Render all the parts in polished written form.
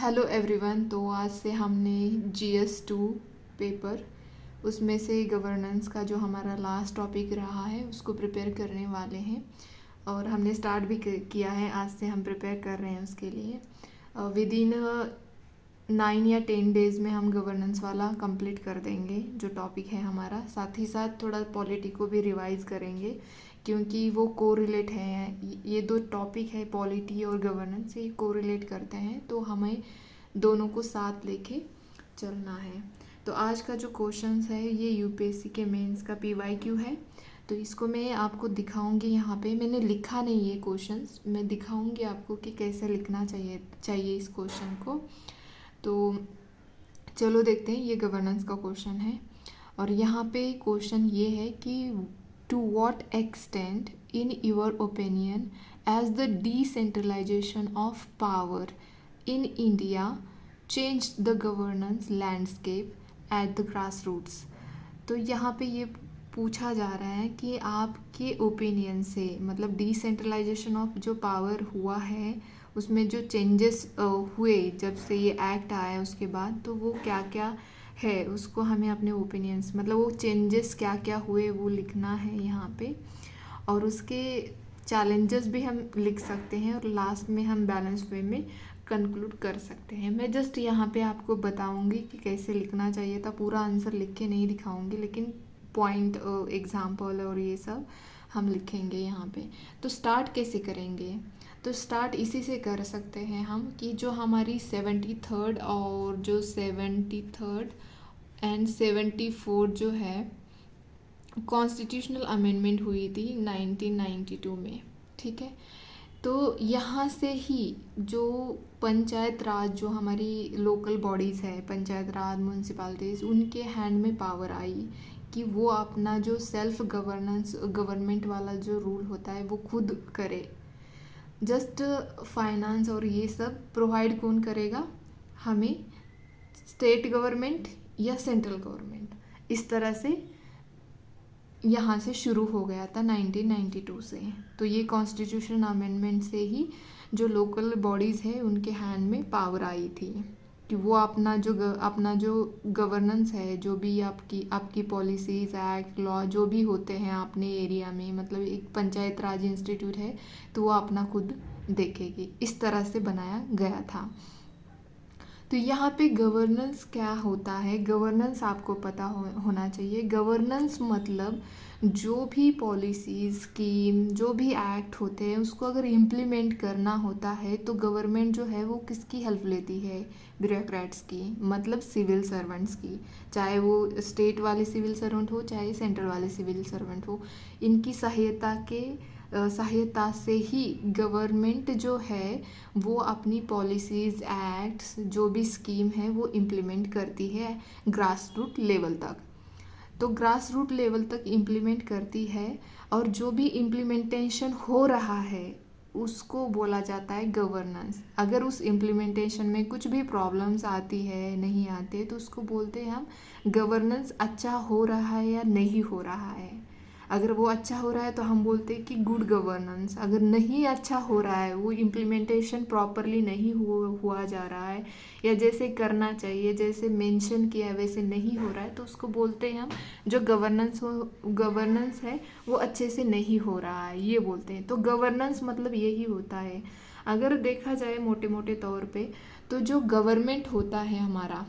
Hello everyone. तो आज से हमने GS2 पेपर उसमें से गवर्नेंस का जो हमारा लास्ट टॉपिक रहा है उसको प्रिपेयर करने वाले हैं और हमने स्टार्ट भी किया है। आज से हम प्रिपेयर कर रहे हैं उसके लिए। विद इन 9 या 10 डेज़ में हम गवर्नेंस वाला कंप्लीट कर देंगे जो टॉपिक है हमारा। साथ ही साथ थोड़ा पॉलिटी को भी रिवाइज करेंगे क्योंकि वो कोरिलेट है। ये दो टॉपिक है, पॉलिटी और गवर्नेंस, ये कोरिलेट करते हैं, तो हमें दोनों को साथ लेके चलना है। तो आज का जो क्वेश्चंस है ये यूपीएससी के मेंस का PYQ है। तो इसको मैं आपको दिखाऊंगी। यहाँ पे मैंने लिखा नहीं है क्वेश्चंस, मैं दिखाऊंगी आपको कि कैसे लिखना चाहिए इस क्वेश्चन को। तो चलो देखते हैं। ये गवर्नेंस का क्वेश्चन है और यहाँ पे क्वेश्चन ये है कि to what extent in your opinion as the decentralization of power in India change the governance landscape at the grass roots. तो यहाँ पे ये पूछा जा रहा है कि आपके ओपिनियन से, मतलब डिसेंट्रलाइजेशन ऑफ जो पावर हुआ है उसमें जो चेंजेस हुए जब से ये एक्ट आया उसके बाद, तो वो क्या क्या है उसको हमें अपने ओपिनियंस, मतलब वो चेंजेस क्या क्या हुए वो लिखना है यहाँ पे। और उसके चैलेंजेस भी हम लिख सकते हैं और लास्ट में हम बैलेंस वे में कंक्लूड कर सकते हैं। मैं जस्ट यहाँ पे आपको बताऊँगी कि कैसे लिखना चाहिए था। पूरा आंसर लिख के नहीं दिखाऊँगी, लेकिन पॉइंट, एग्जाम्पल और ये सब हम लिखेंगे यहाँ पे। तो स्टार्ट कैसे करेंगे? तो स्टार्ट इसी से कर सकते हैं हम कि जो हमारी 73rd और जो 73rd एंड 74 जो है कॉन्स्टिट्यूशनल अमेंडमेंट हुई थी 1992 में, ठीक है। तो यहाँ से ही जो पंचायत राज, जो हमारी लोकल बॉडीज़ है, पंचायत राज, म्यूनसिपालिटीज़, उनके हैंड में पावर आई कि वो अपना जो सेल्फ गवर्नमेंट वाला जो रूल होता है वो खुद करे। जस्ट फाइनेंस और ये सब प्रोवाइड कौन करेगा? हमें स्टेट गवर्नमेंट या सेंट्रल गवर्नमेंट। इस तरह से यहाँ से शुरू हो गया था 1992 से। तो ये कॉन्स्टिट्यूशन अमेंडमेंट से ही जो लोकल बॉडीज़ है उनके हैंड में पावर आई थी कि वो अपना जो गवर्नेंस है, जो भी आपकी पॉलिसीज़, एक्ट, लॉ जो भी होते हैं अपने एरिया में, मतलब एक पंचायत राज इंस्टीट्यूट है तो वो अपना खुद देखेगी। इस तरह से बनाया गया था। तो यहाँ पे गवर्नेंस क्या होता है? गवर्नेंस आपको पता होना चाहिए। गवर्नेंस मतलब जो भी पॉलिसी, स्कीम, जो भी एक्ट होते हैं उसको अगर इम्प्लीमेंट करना होता है तो गवर्नमेंट जो है वो किसकी हेल्प लेती है? ब्यूरोक्रेट्स की, मतलब सिविल सर्वेंट्स की। चाहे वो स्टेट वाले सिविल सर्वेंट हो चाहे सेंट्रल वाले सिविल सर्वेंट हो, इनकी सहायता से ही गवर्नमेंट जो है वो अपनी पॉलिसीज़, एक्ट्स, जो भी स्कीम है वो इम्प्लीमेंट करती है ग्रास रूट लेवल तक। तो ग्रास रूट लेवल तक इम्प्लीमेंट करती है और जो भी इम्प्लीमेंटेशन हो रहा है उसको बोला जाता है गवर्नेंस। अगर उस इम्प्लीमेंटेशन में कुछ भी प्रॉब्लम्स आती है, नहीं आते, तो उसको बोलते हैं हम गवर्नेंस अच्छा हो रहा है या नहीं हो रहा है। अगर वो अच्छा हो रहा है तो हम बोलते हैं कि गुड गवर्नेंस। अगर नहीं अच्छा हो रहा है, वो इम्प्लीमेंटेशन प्रॉपरली नहीं हुआ जा रहा है या जैसे करना चाहिए, जैसे मेंशन किया है वैसे नहीं हो रहा है, तो उसको बोलते हैं हम जो गवर्नेंस है वो अच्छे से नहीं हो रहा है, ये बोलते हैं। तो गवर्नेंस मतलब यही होता है। अगर देखा जाए मोटे मोटे तौर पे तो जो गवर्नमेंट होता है हमारा,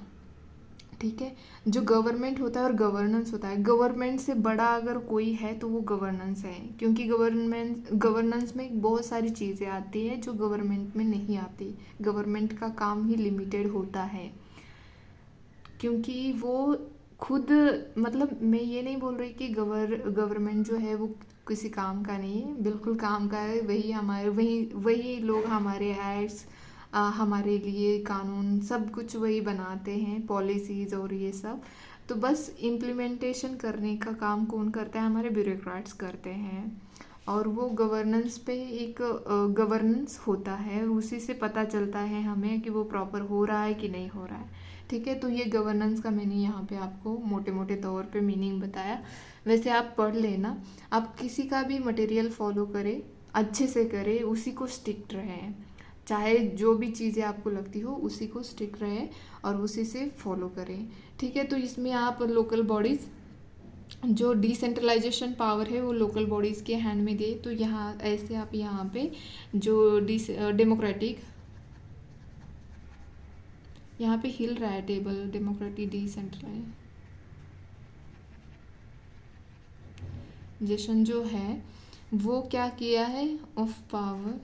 ठीक है, जो गवर्नमेंट होता है और गवर्नेंस होता है, गवर्नमेंट से बड़ा अगर कोई है तो वो गवर्नेंस है। क्योंकि गवर्नेंस में बहुत सारी चीज़ें आती है जो गवर्नमेंट में नहीं आती। गवर्नमेंट का काम ही लिमिटेड होता है क्योंकि वो खुद, मतलब मैं ये नहीं बोल रही कि गवर्नमेंट जो है वो किसी काम का नहीं है, बिल्कुल काम का है। वही लोग हमारे एक्ट्स, हमारे लिए कानून, सब कुछ वही बनाते हैं, पॉलिसीज़ और ये सब। तो बस इम्प्लीमेंटेशन करने का काम कौन करता है? हमारे ब्यूरोक्रेट्स करते हैं। और वो गवर्नेंस पे एक गवर्नेंस होता है, उसी से पता चलता है हमें कि वो प्रॉपर हो रहा है कि नहीं हो रहा है, ठीक है। तो ये गवर्नेंस का मैंने यहाँ पे आपको मोटे मोटे तौर पे मीनिंग बताया। वैसे आप पढ़ लेना, आप किसी का भी मटेरियल फॉलो करें, अच्छे से करें, उसी को स्टिक रहें। चाहे जो भी चीज़ें आपको लगती हो उसी को स्टिक रहे और उसी से फॉलो करें, ठीक है। तो इसमें आप लोकल बॉडीज़ जो डिसेंट्रलाइजेशन पावर है वो लोकल बॉडीज़ के हैंड में दे, तो यहाँ ऐसे आप यहाँ पे जो डेमोक्रेटिक, यहाँ पे हिल रहा है टेबल, डेमोक्रेटिक डिसेंट्रलाइजेशन जो है वो क्या किया है, ऑफ पावर,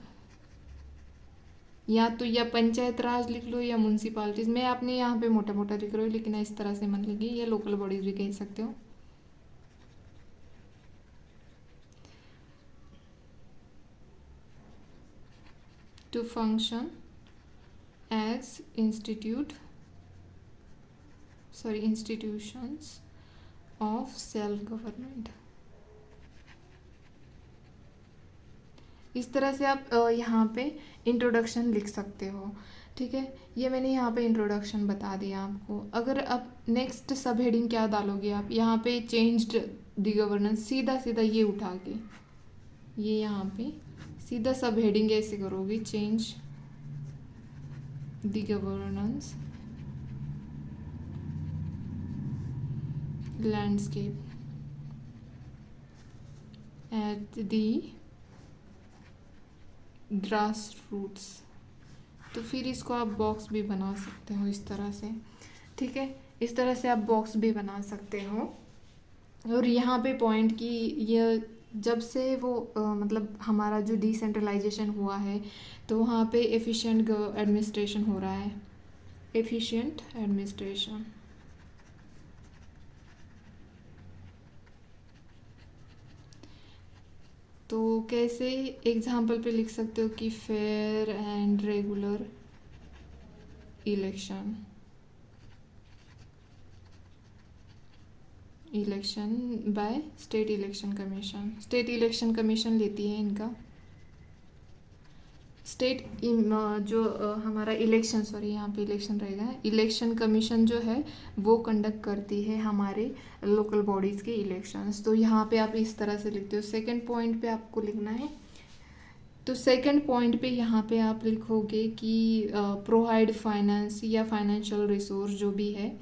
या तो या पंचायत राज लिख लो या म्यूनसिपालिटीज, मैं आपने यहाँ पे मोटा मोटा लिख रही हूँ लेकिन इस तरह से मत लिखिए, या लोकल बॉडीज भी कह सकते हो। To function as institutions of self government. इस तरह से आप यहाँ पे इंट्रोडक्शन लिख सकते हो, ठीक है। ये मैंने यहाँ पे इंट्रोडक्शन बता दिया आपको। अगर अब नेक्स्ट सब हेडिंग क्या डालोगे आप, यहाँ पे चेंज्ड द गवर्नेंस, सीधा सीधा ये उठा के ये यहाँ पे सीधा सब हेडिंग ऐसे करोगे, change the governance landscape at the grass roots. तो फिर इसको आप बॉक्स भी बना सकते हो इस तरह से, ठीक है। इस तरह से आप बॉक्स भी बना सकते हो। और यहाँ पे पॉइंट की ये जब से वो मतलब हमारा जो डिसेंट्रलाइजेशन हुआ है तो वहाँ पे एफिशिएंट एडमिनिस्ट्रेशन हो रहा है, एफिशिएंट एडमिनिस्ट्रेशन। तो कैसे एग्जाम्पल पे लिख सकते हो कि fair and regular election by state election commission. State election commission लेती है इनका, स्टेट जो हमारा इलेक्शन, सॉरी यहाँ पे इलेक्शन रहेगा, इलेक्शन कमीशन जो है वो कंडक्ट करती है हमारे लोकल बॉडीज़ के इलेक्शंस। तो यहाँ पे आप इस तरह से लिखते हो। सेकंड पॉइंट पे आपको लिखना है, तो सेकंड पॉइंट पे यहाँ पे आप लिखोगे कि प्रोवाइड फाइनेंस या फाइनेंशियल रिसोर्स जो भी है।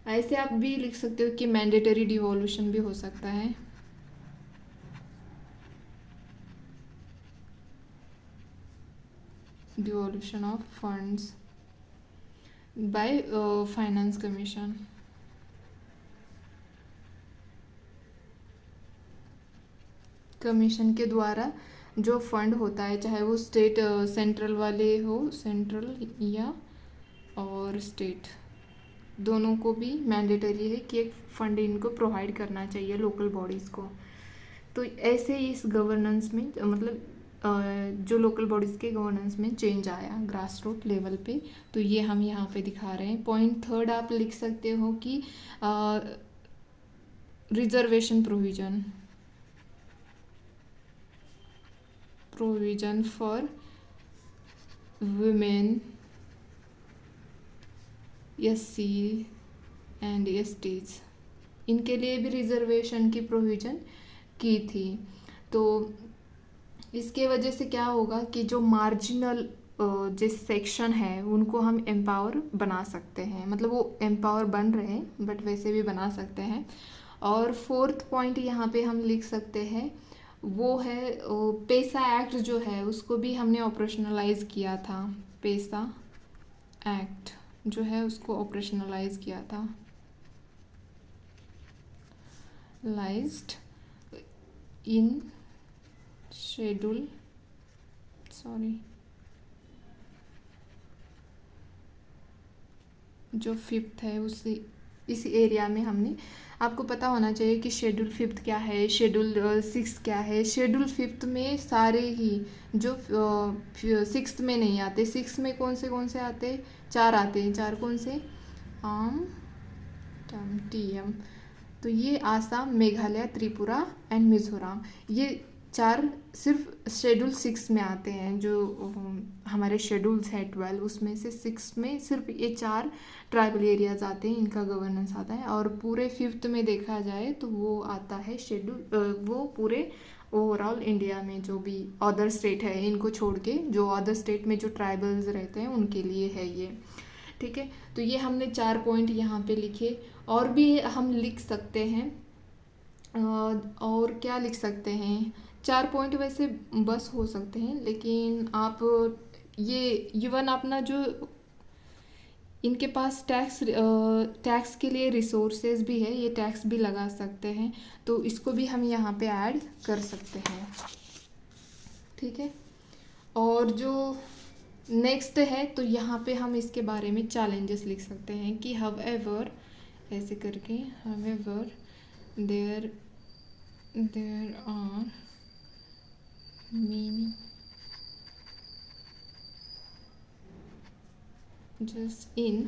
ऐसे आप भी लिख सकते हो कि मैंडेटरी डिवोल्यूशन भी हो सकता है, devolution of funds by finance commission। Commission के द्वारा जो फंड होता है, चाहे वो स्टेट सेंट्रल वाले हो, सेंट्रल या और स्टेट, दोनों को भी मैंडेटरी है कि एक फंड इनको प्रोवाइड करना चाहिए लोकल बॉडीज़ को। तो ऐसे इस गवर्नेंस में मतलब जो लोकल बॉडीज़ के गवर्नेंस में चेंज आया ग्रास रूट लेवल पे। तो ये हम यहाँ पे दिखा रहे हैं। पॉइंट थर्ड आप लिख सकते हो कि reservation provision for women, SC and STs, इनके लिए भी रिजर्वेशन की प्रोविज़न की थी। तो इसके वजह से क्या होगा कि जो मार्जिनल जिस सेक्शन है उनको हम एम्पावर बना सकते हैं, मतलब वो एम्पावर बन रहे हैं बट वैसे भी बना सकते हैं। और फोर्थ पॉइंट यहाँ पे हम लिख सकते हैं वो है पैसा एक्ट जो है उसको भी हमने ऑपरेशनलाइज किया था। पैसा एक्ट जो है उसको ऑपरेशनलाइज किया था, लाइज्ड इन शेड्यूल, जो 5th है उसी इस एरिया में हमने, आपको पता होना चाहिए कि शेड्यूल 5th क्या है, शेड्यूल 6 क्या है। शेड्यूल 5th में सारे ही जो 6th में नहीं आते, 6 में कौन से आते, 4 आते हैं। 4 कौन से, आम, TM, तो ये आसाम, मेघालय, त्रिपुरा एंड मिजोरम, ये 4 सिर्फ शेड्यूल 6 में आते हैं। जो हमारे शेड्यूल्स है 12 उसमें से 6 में सिर्फ ये 4 ट्राइबल एरियाज आते हैं, इनका गवर्नेंस आता है। और पूरे 5th में देखा जाए तो वो आता है शेड्यूल, वो पूरे ओवरऑल इंडिया में जो भी अदर स्टेट है इनको छोड़ के, जो अदर स्टेट में जो ट्राइबल्स रहते हैं उनके लिए है ये। ठीक है, तो ये हमने 4 पॉइंट यहाँ पे लिखे। और भी हम लिख सकते हैं, और क्या लिख सकते हैं, 4 पॉइंट वैसे बस हो सकते हैं, लेकिन आप ये इवन अपना जो इनके पास टैक्स के लिए रिसोर्सेज भी है, ये टैक्स भी लगा सकते हैं, तो इसको भी हम यहाँ पे ऐड कर सकते हैं। ठीक है, और जो नेक्स्ट है तो यहाँ पे हम इसके बारे में चैलेंजेस लिख सकते हैं कि हाउएवर, ऐसे करके, however there are many just in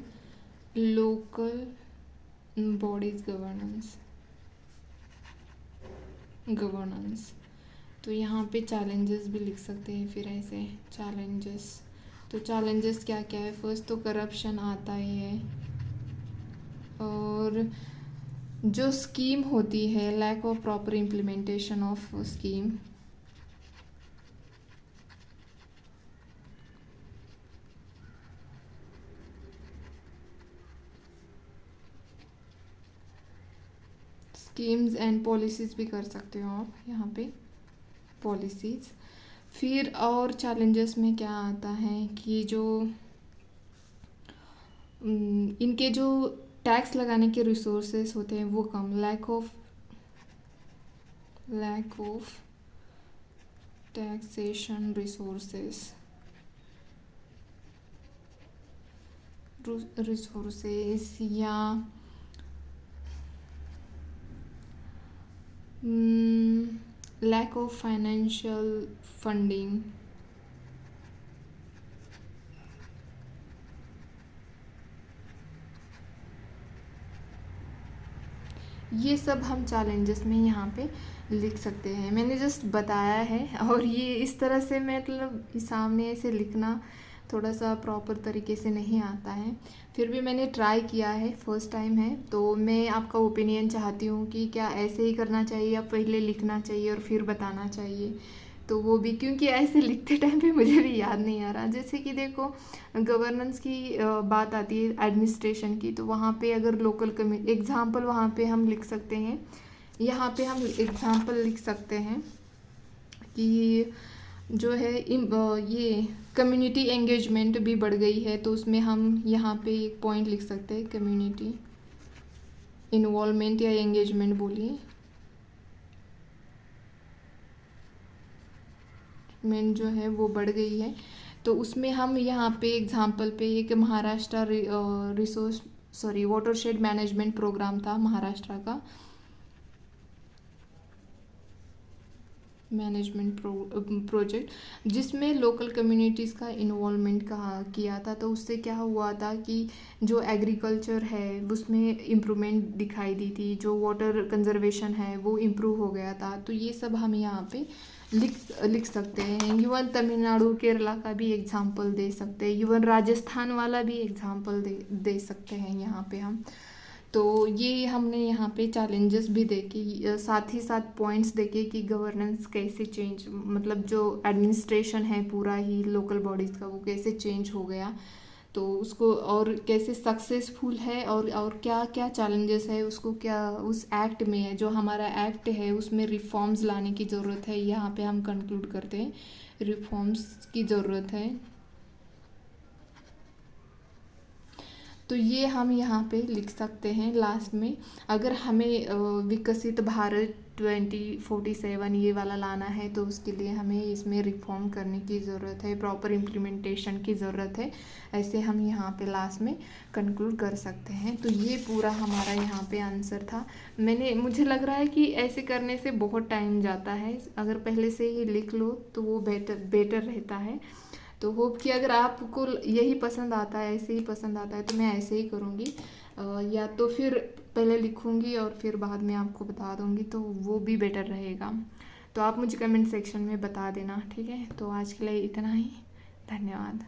local bodies governance। तो यहाँ पे चैलेंजेस भी लिख सकते हैं फिर ऐसे चैलेंजेस। तो चैलेंजेस क्या क्या है, फर्स्ट तो करप्शन आता ही है, और जो स्कीम होती है, lack of proper implementation of scheme, schemes and policies भी कर सकते हो आप यहाँ पे, पॉलिसीज़। फिर और चैलेंजेस में क्या आता है कि जो इनके जो टैक्स लगाने के रिसोर्सेस होते हैं वो कम, लैक ऑफ टैक्सेशन रिसोर्सेस या lack of financial funding। ये सब हम चैलेंजेस में यहाँ पे लिख सकते हैं। मैंने जस्ट बताया है, और ये इस तरह से मतलब सामने से लिखना थोड़ा सा प्रॉपर तरीके से नहीं आता है, फिर भी मैंने ट्राई किया है, फर्स्ट टाइम है, तो मैं आपका ओपिनियन चाहती हूँ कि क्या ऐसे ही करना चाहिए या पहले लिखना चाहिए और फिर बताना चाहिए। तो वो भी क्योंकि ऐसे लिखते टाइम पे मुझे भी याद नहीं आ रहा। जैसे कि देखो, गवर्नेंस की बात आती है, एडमिनिस्ट्रेशन की, तो वहाँ पे अगर लोकल एग्जाम्पल वहाँ पे हम लिख सकते हैं, यहाँ पे हम एग्जाम्पल लिख सकते हैं कि जो है ये कम्युनिटी एंगेजमेंट भी बढ़ गई है, तो उसमें हम यहाँ पे एक पॉइंट लिख सकते हैं, कम्युनिटी इन्वॉल्वमेंट या एंगेजमेंट बोलिए, मेन जो है वो बढ़ गई है। तो उसमें हम यहाँ पे एग्जाम्पल पे एक महाराष्ट्र वाटरशेड मैनेजमेंट प्रोग्राम था महाराष्ट्र का, मैनेजमेंट प्रोजेक्ट, जिसमें लोकल कम्युनिटीज़ का इन्वॉल्वमेंट किया था। तो उससे क्या हुआ था कि जो एग्रीकल्चर है उसमें इम्प्रूवमेंट दिखाई दी थी, जो वाटर कंजर्वेशन है वो इम्प्रूव हो गया था। तो ये सब हम यहाँ पे लिख सकते हैं। इवन तमिलनाडु केरला का भी एग्जाम्पल दे सकते हैं, इवन राजस्थान वाला भी एग्जाम्पल दे सकते हैं यहाँ पे हम। तो ये हमने यहाँ पे चैलेंजेस भी देखे, साथ ही साथ पॉइंट्स देखे कि गवर्नेंस कैसे चेंज, मतलब जो एडमिनिस्ट्रेशन है पूरा ही लोकल बॉडीज़ का वो कैसे चेंज हो गया, तो उसको और कैसे सक्सेसफुल है, और क्या क्या चैलेंजेस है, उसको क्या उस एक्ट में है, जो हमारा एक्ट है उसमें रिफॉर्म्स लाने की ज़रूरत है। यहाँ पे हम कंक्लूड करते हैं रिफॉर्म्स की ज़रूरत है। तो ये हम यहाँ पे लिख सकते हैं लास्ट में। अगर हमें विकसित भारत 2047 ये वाला लाना है, तो उसके लिए हमें इसमें रिफॉर्म करने की ज़रूरत है, प्रॉपर इम्प्लीमेंटेशन की ज़रूरत है, ऐसे हम यहाँ पे लास्ट में कंक्लूड कर सकते हैं। तो ये पूरा हमारा यहाँ पे आंसर था। मुझे लग रहा है कि ऐसे करने से बहुत टाइम जाता है, अगर पहले से ही लिख लो तो वो बेटर रहता है। तो होप कि अगर आपको यही पसंद आता है, ऐसे ही पसंद आता है, तो मैं ऐसे ही करूँगी, या तो फिर पहले लिखूँगी और फिर बाद में आपको बता दूँगी, तो वो भी बेटर रहेगा। तो आप मुझे कमेंट सेक्शन में बता देना, ठीक है। तो आज के लिए इतना ही, धन्यवाद।